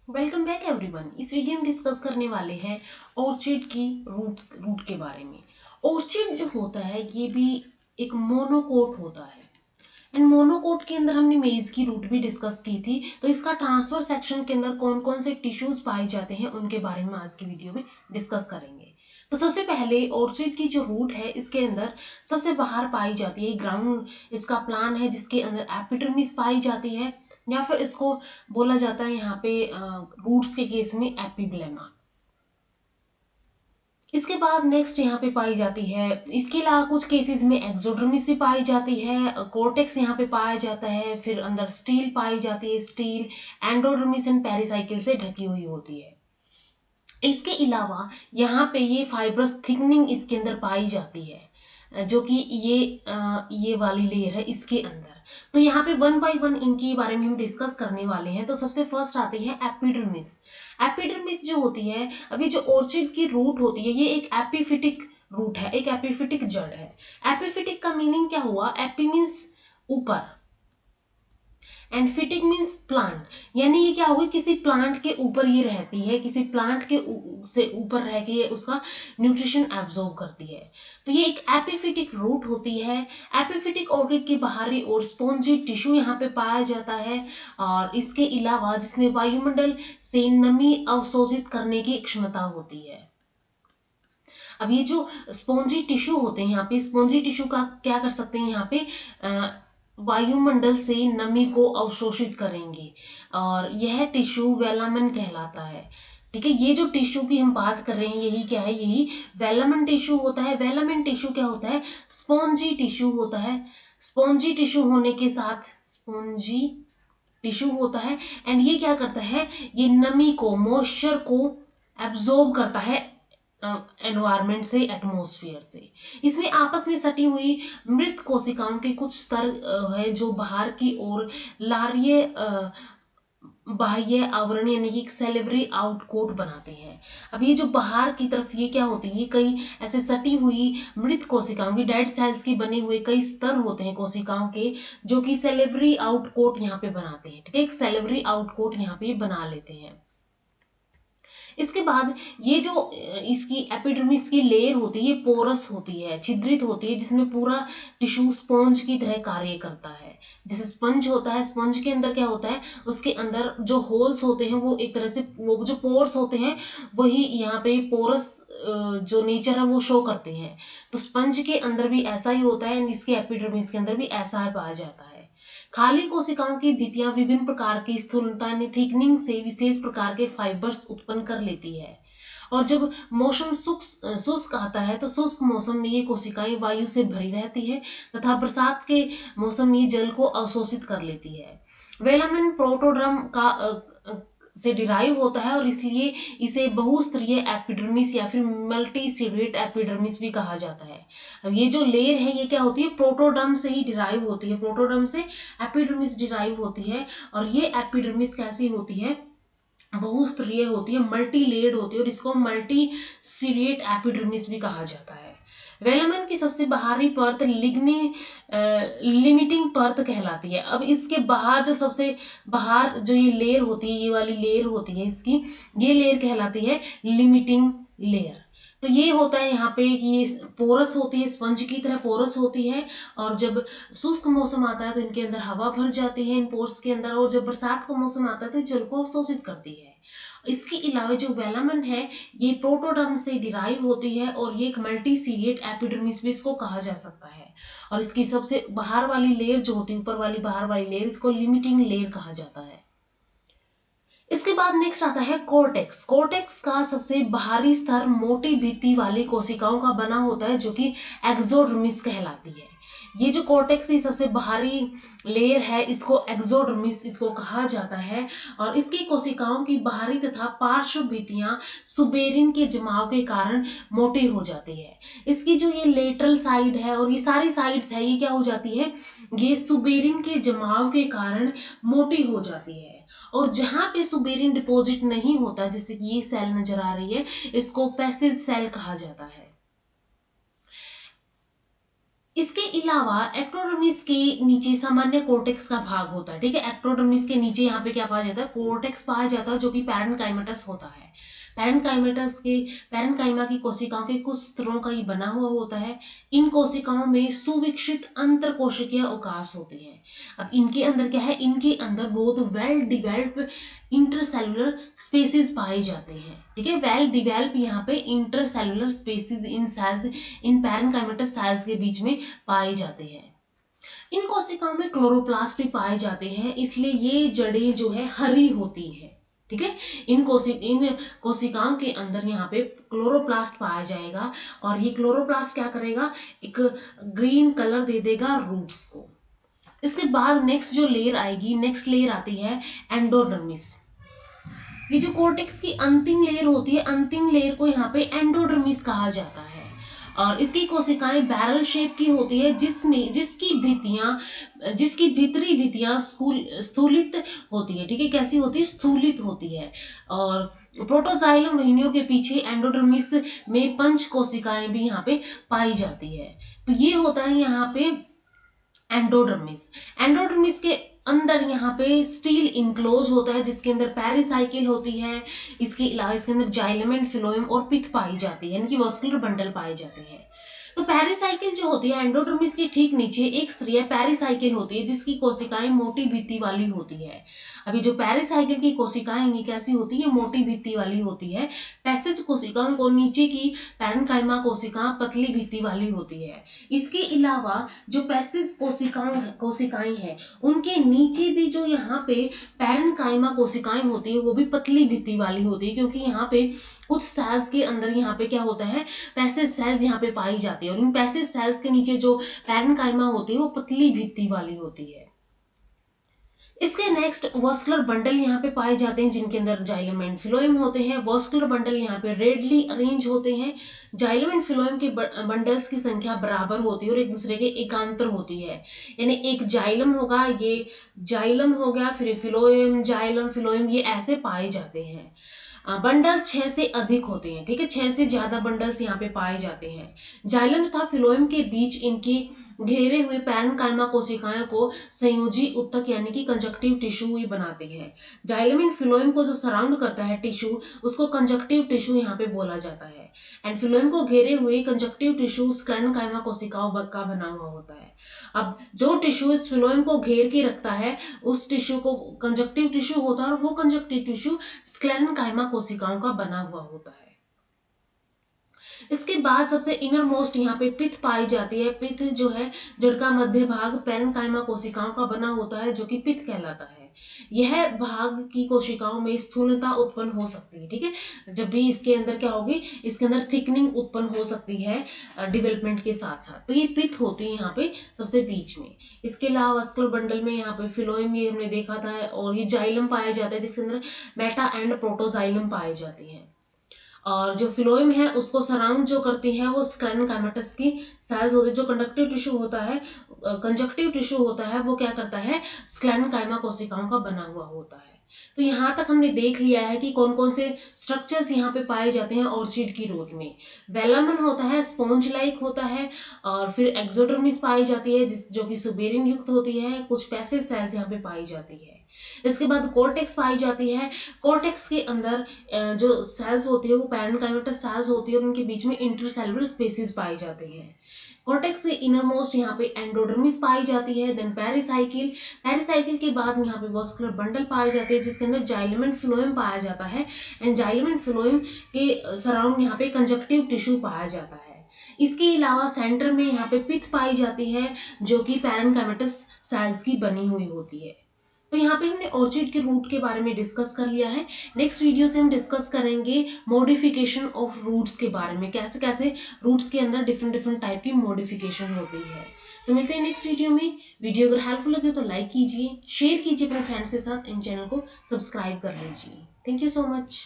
Welcome back everyone. इस video में discuss करने वाले हैं ऑर्चिड की रूट के बारे में। ऑर्चिड जो होता है ये भी एक मोनोकोट होता है एंड मोनोकोट के अंदर हमने मेज की रूट भी डिस्कस की थी। तो इसका ट्रांसफर सेक्शन के अंदर कौन कौन से टिश्यूज पाए जाते हैं उनके बारे में आज की वीडियो में डिस्कस करेंगे। तो सबसे पहले ऑर्चिड की जो रूट है इसके अंदर सबसे बाहर पाई जाती है ग्राउंड इसका प्लान है जिसके अंदर एपिडर्मिस पाई जाती है, या फिर इसको बोला जाता है यहाँ पे रूट्स के केस में एपिब्लेमा। इसके बाद नेक्स्ट यहाँ पे पाई जाती है, इसके अलावा कुछ केसेस में एक्सोडर्मिस भी पाई जाती है, कोर्टेक्स यहाँ पे पाया जाता है, फिर अंदर स्टील पाई जाती है, स्टील एंडोडर्मिस एंड पेरिसाइकिल से ढकी हुई होती है। इसके अलावा यहाँ पे ये फाइब्रस थिकनिंग इसके अंदर पाई जाती है, जो कि ये वाली लेयर है इसके अंदर। तो यहाँ पे वन बाय वन इनके बारे में हम डिस्कस करने वाले हैं। तो सबसे फर्स्ट आती है एपिडर्मिस। एपिडर्मिस जो होती है, अभी जो ऑर्चिड की रूट होती है ये एक एपिफिटिक रूट है, एक एपिफिटिक जड़ है। एपिफिटिक का मीनिंग क्या हुआ? एपी मीन्स ऊपर एंड फिटिक मीन्स प्लांट, यानी ये क्या होगी किसी प्लांट के ऊपर ये रहती है, किसी प्लांट के से ऊपर रह के ये उसका न्यूट्रिशन एब्जॉर्ब करती है। तो ये एक एपिफिटिक रूट होती है। एपिफिटिक ऑर्किड की बाहरी और स्पॉन्जी टिश्यू यहाँ पे पाया जाता है, और इसके अलावा जिसमें वायुमंडल से नमी अवशोषित करने की क्षमता होती है। अब ये जो स्पॉन्जी टिश्यू होते हैं, यहाँ पे स्पॉन्जी टिश्यू का क्या कर सकते हैं, यहाँ पे वायुमंडल से नमी को अवशोषित करेंगे, और यह टिश्यू वेलामेन कहलाता है। ठीक है, ये जो टिश्यू की हम बात कर रहे हैं यही क्या है, यही वेलामेन टिश्यू होता है। वेलामेन टिश्यू क्या होता है? स्पॉन्जी टिश्यू होता है। स्पॉन्जी टिश्यू होने के साथ स्पॉन्जी टिश्यू होता है, एंड ये क्या करता है, ये नमी को, मॉइस्चर को एब्जॉर्ब करता है एनवायरमेंट से, एटमॉस्फेयर से। इसमें आपस में सटी हुई मृत कोशिकाओं के कुछ स्तर है जो बाहर की ओर लार्य बाह्य आवरण यानी कि सेलेवरी आउटकोट बनाते हैं। अब ये जो बाहर की तरफ ये क्या होती है, कई ऐसे सटी हुई मृत कोशिकाओं की, डेड सेल्स की बने हुए कई स्तर होते हैं कोशिकाओं के, जो कि सेलेवरी आउटकोट यहाँ पे बनाते हैं। ठीक है, एक सेलेवरी आउटकोट यहाँ पे बना लेते हैं। इसके बाद ये जो इसकी एपिडर्मिस की लेयर होती है ये पोरस होती है, छिद्रित होती है, जिसमें पूरा टिश्यू स्पंज की तरह कार्य करता है। जैसे स्पंज होता है, स्पंज के अंदर क्या होता है, उसके अंदर जो होल्स होते हैं वो एक तरह से, वो जो पोर्स होते हैं वही यहाँ पे पोरस जो नेचर है वो शो करते हैं। तो स्पंज के अंदर भी ऐसा ही होता है, एंड इसके एपिडर्मिस के अंदर भी ऐसा ही पाया जाता है। खाली कोशिकाओं की भित्तियां विभिन्न प्रकार की स्थूलता यानी थिकनिंग से विशेष प्रकार के फाइबर्स उत्पन्न कर लेती है, और जब मौसम शुष्क आता है तो शुष्क मौसम में ये कोशिकाएं वायु से भरी रहती है तथा बरसात के मौसम में जल को अवशोषित कर लेती है। वेलामेन प्रोटोड्रम का से डिराइव होता है, और इसलिए इसे बहुस्तरीय एपिडर्मिस या फिर मल्टी सीडेट एपिडर्मिस भी कहा जाता है। अब ये जो लेयर है ये क्या होती है, प्रोटोडर्म से ही डिराइव होती है, प्रोटोडर्म से एपिडर्मिस डिराइव होती है। और ये एपिडर्मिस कैसी होती है, बहुस्तरीय होती है, मल्टी लेयर्ड होती है, और इसको मल्टी सीरिएट एपिडर्मिस भी कहा जाता है। वेलामेन की सबसे बाहरी परत लिमिटिंग परत कहलाती है। अब इसके बाहर जो सबसे बाहर जो ये लेयर होती है, ये वाली लेयर होती है इसकी, ये लेयर कहलाती है लिमिटिंग लेयर। तो ये होता है यहाँ पे कि ये पोरस होती है, स्पंज की तरह पोरस होती है, और जब शुष्क मौसम आता है तो इनके अंदर हवा भर जाती है इन पोर्स के अंदर, और जब बरसात का मौसम आता है तो जल को अवशोषित करती है। इसके अलावा जो वेलामेन है ये प्रोटोडर्म से डिराइव होती है, और ये एक मल्टी सीरिएट एपिडर्मिस भी इसको कहा जा सकता है। और इसकी सबसे बाहर वाली लेयर जो होती है, ऊपर वाली बाहर वाली लेयर, इसको लिमिटिंग लेयर कहा जाता है। इसके बाद नेक्स्ट आता है कोर्टेक्स। कोर्टेक्स का सबसे बाहरी स्तर मोटी भित्ति वाली कोशिकाओं का बना होता है जो कि एक्सोडर्मिस कहलाती है। ये जो कोर्टेक्स की सबसे बाहरी लेयर है इसको एक्सोडर्मिस इसको कहा जाता है, और इसकी कोशिकाओं की बाहरी तथा पार्श्व भित्तियां सुबेरिन के जमाव के कारण मोटी हो जाती है। इसकी जो ये लेटरल साइड है और ये सारी साइड्स है ये क्या हो जाती है, ये सुबेरिन के जमाव के कारण मोटी हो जाती है। और जहां पे सुबेरिन डिपॉजिट नहीं होता, जैसे कि ये सेल नजर आ रही है, इसको पैसिव सेल कहा जाता है। इसके अलावा एक्टोडर्मिस के नीचे सामान्य कोर्टेक्स का भाग होता है, ठीक है। एक्टोडर्मिस के नीचे यहाँ पे क्या पाया जाता है, कोर्टेक्स पाया जाता है, जो कि पैरेन्काइमेटस होता है। पैरेन्काइमा की कोशिकाओं के कुछ स्तरों का ये बना हुआ होता है। इन कोशिकाओं में सुविकसित अंतर कोशिकीय अवकाश होते हैं। अब इनके अंदर क्या है, इनके अंदर बहुत वेल डिवेल्प इंटरसेलुलर स्पेसिस पाए जाते हैं, ठीक है। वेल डिवेल्प यहाँ पे intercellular spaces in sales, in parenchymatous sales के बीच में पाए जाते हैं। इन कोशिकाओं में क्लोरोप्लास्ट भी पाए जाते हैं, इसलिए ये जड़ें जो है हरी होती है, ठीक है। इन कोशिकाओं के अंदर यहाँ पे क्लोरोप्लास्ट पाया जाएगा और ये क्लोरोप्लास्ट क्या करेगा, एक ग्रीन कलर दे देगा रूट्स को। इसके बाद नेक्स्ट जो लेयर आएगी, नेक्स्ट लेयर आती है एंडोडर्मिस। ये जो कोर्टेक्स की अंतिम लेयर होती है, अंतिम लेयर को यहाँ पे एंडोडर्मिस कहा जाता है और इसकी कोशिकाएं बैरल शेप की होती है, जिसकी भीतरी भित्तियां स्थूलित होती है, ठीक है। कैसी होती है, स्थूलित होती है। और प्रोटोजाइलम वहिनियों के पीछे एंडोडर्मिस में पंच कोशिकाएं भी यहाँ पे पाई जाती है। तो ये होता है यहाँ पे एंडोडर्मिस के अंदर यहाँ पे स्टील इनक्लोज होता है, जिसके अंदर पेरिसाइकिल होती है। इसके अलावा इसके अंदर जाइलम एंड फिलोएम और पिथ पाई जाती है, यानी कि वस्कुलर बंडल पाए जाते हैं। तो पेरिसाइकिल जो होती है, एंडोडर्मिस के ठीक नीचे एक स्तरीय पेरिसाइकिल होती है, जिसकी कोशिकाएं मोटी भित्ति वाली होती है। अभी जो पेरिसाइकिल की कोशिकाएं ये कैसी होती है, मोटी भित्ति वाली होती है। पैसेज कोशिकाओं को नीचे की पैरेन्काइमा कोशिका पतली भित्ति वाली होती है। इसके अलावा जो पैसेज कोशिकाएं हैं, उनके नीचे भी जो यहाँ पे पैरेन्काइमा कोशिकाएं होती है, वो भी पतली भित्ति वाली होती है, क्योंकि यहाँ पे कुछ सेल्स के अंदर यहाँ पे क्या होता है, पैसेज सेल्स यहाँ पे पाई जाती है और इन पैसेज सेल्स के नीचे जो पैरेन्काइमा होती है वो पतली भित्ति वाली होती है। इसके नेक्स्ट वस्कुलर बंडल यहाँ पे पाए जाते हैं, जिनके अंदर जाइलम एंड फिलोएम होते हैं। वस्कुलर बंडल यहाँ पे रेडली अरेंज होते हैं। जाइलम एंड फिलोएम के बंडल्स की संख्या बराबर होती है और एक दूसरे के एकांतर होती है, यानी एक जाइलम होगा, ये जाइलम हो गया, फिर फिलोएम, जाइलम, फिलोएम, ये ऐसे पाए जाते हैं। बंडल्स 6 से अधिक होते हैं, ठीक है, 6 से ज्यादा बंडल्स यहाँ पे पाए जाते हैं। जाइलम तथा फिलोएम के बीच इनकी घेरे हुए पैरेन्काइमा कोशिकाएं को संयोजी उत्तक यानी कि कंजक्टिव टिश्यू ही बनाते हैं। जाइलम एंड फिलोएम को जो सराउंड करता है टिश्यू, उसको कंजक्टिव टिश्यू यहाँ पे बोला जाता है। एंड फिलोएम को घेरे हुए कंजक्टिव टिश्यू स्क्लेरेन्काइमा कोशिकाओं का बना हुआ होता है। अब जो टिश्यू इस फिलोएम को घेर के रखता है, उस टिश्यू को कंजक्टिव टिश्यू होता है और वो कंजक्टिव टिश्यू स्क्लेरेन्काइमा कोशिकाओं का बना हुआ होता है। इसके बाद सबसे इनर मोस्ट यहाँ पे पिथ पाई जाती है। पिथ जो है, जड़ का मध्य भाग पैरेन्काइमा कोशिकाओं का बना होता है, जो कि पिथ कहलाता है। यह भाग की कोशिकाओं में स्थूलता उत्पन्न हो सकती है, ठीक है। जब भी इसके अंदर क्या होगी, इसके अंदर थिकनिंग उत्पन्न हो सकती है डेवलपमेंट के साथ साथ। तो ये पिथ होती है यहाँ पे सबसे बीच में। इसके अलावा वस्कुलर बंडल में यहाँ पे फिलोएम ये हमने देखा था, और ये जाइलम पाया जाता है, जिसके अंदर मेटा एंड प्रोटोजाइलम पाए जाते हैं। और जो फिलोएम है उसको सराउंड जो करती है वो स्क्लेरेन्काइमेटस की सेल्स होती है। जो कंडक्टिव टिश्यू होता है, कंजक्टिव टिश्यू होता है, वो क्या करता है, स्क्लेरेन्काइमा कोशिकाओं का बना हुआ होता है। तो यहाँ तक हमने देख लिया है कि कौन कौन से स्ट्रक्चर्स यहाँ पे पाए जाते हैं ऑर्चिड की रूट में। वेलामन होता है, स्पॉन्ज लाइक होता है, और फिर एक्सोडर्मिस पाई जाती है जो कि सुबेरिन युक्त होती है। कुछ पैसेज सेल्स यहाँ पे पाई जाती है। इसके बाद कोर्टेक्स पाई जाती है। कोर्टेक्स के अंदर जो सेल्स होती है वो पैरेन्काइमेटस सेल्स होती है और उनके बीच में इंटरसेलुलर स्पेसिस पाए जाते हैं। कोर्टेक्स के इनर मोस्ट यहाँ पे एंडोडर्मिस पाई जाती है, देन पेरिसाइकिल के बाद यहाँ पे वस्कुलर बंडल पाए जाते हैं, जिसके अंदर जाइलम एंड फिलोएम पाया जाता है। एंड जाइलम एंड फिलोएम के सराउंड यहाँ पे कंजक्टिव टिश्यू पाया जाता है। इसके अलावा सेंटर में यहाँ पे पिथ पाई जाती है, जो कि पैरेन्काइमेटस सेल्स की बनी हुई होती है। तो यहाँ पे हमने ऑर्चिड के रूट के बारे में डिस्कस कर लिया है। नेक्स्ट वीडियो से हम डिस्कस करेंगे मॉडिफिकेशन ऑफ रूट्स के बारे में, कैसे कैसे रूट्स के अंदर डिफरेंट टाइप की मॉडिफिकेशन होती है। तो मिलते हैं नेक्स्ट वीडियो में। वीडियो अगर हेल्पफुल लगे तो लाइक कीजिए, शेयर कीजिए अपने फ्रेंड्स के साथ, इन चैनल को सब्सक्राइब कर लीजिए। Thank you so much.